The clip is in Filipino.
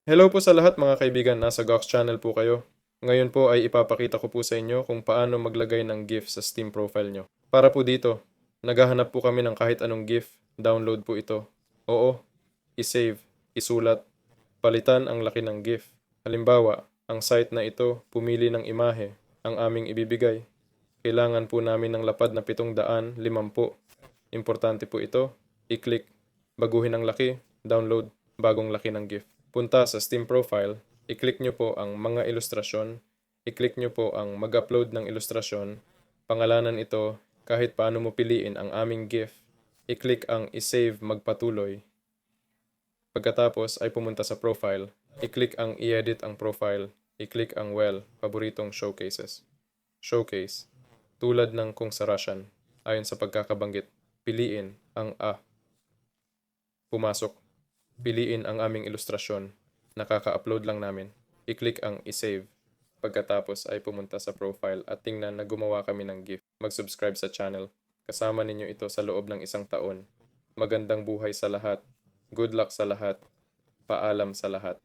Hello po sa lahat mga kaibigan, nasa Gox channel po kayo. Ngayon po ay ipapakita ko po sa inyo kung paano maglagay ng GIF sa Steam profile nyo. Para po dito, naghahanap po kami ng kahit anong GIF, download po ito. Oo, isave, isulat, palitan ang laki ng GIF. Halimbawa, ang site na ito pumili ng imahe, ang aming ibibigay. Kailangan po namin ng lapad na 750. Importante po ito, i-click, baguhin ang laki, download, bagong laki ng GIF. Punta sa Steam profile, i-click nyo po ang mga ilustrasyon, i-click nyo po ang mag-upload ng ilustrasyon, pangalanan ito, kahit paano mo piliin ang aming GIF, i-click ang i-save magpatuloy. Pagkatapos ay pumunta sa profile, i-click ang i-edit ang profile, i-click ang well, paboritong showcases. Showcase, tulad ng kung sa Russian, ayon sa pagkakabanggit, piliin ang A. Pumasok. Piliin ang aming ilustrasyon. Nakaka-upload lang namin. I-click ang i-save. Pagkatapos ay pumunta sa profile at tingnan na gumawa kami ng GIF. Mag-subscribe sa channel. Kasama ninyo ito sa loob ng 1 taon. Magandang buhay sa lahat. Good luck sa lahat. Paalam sa lahat.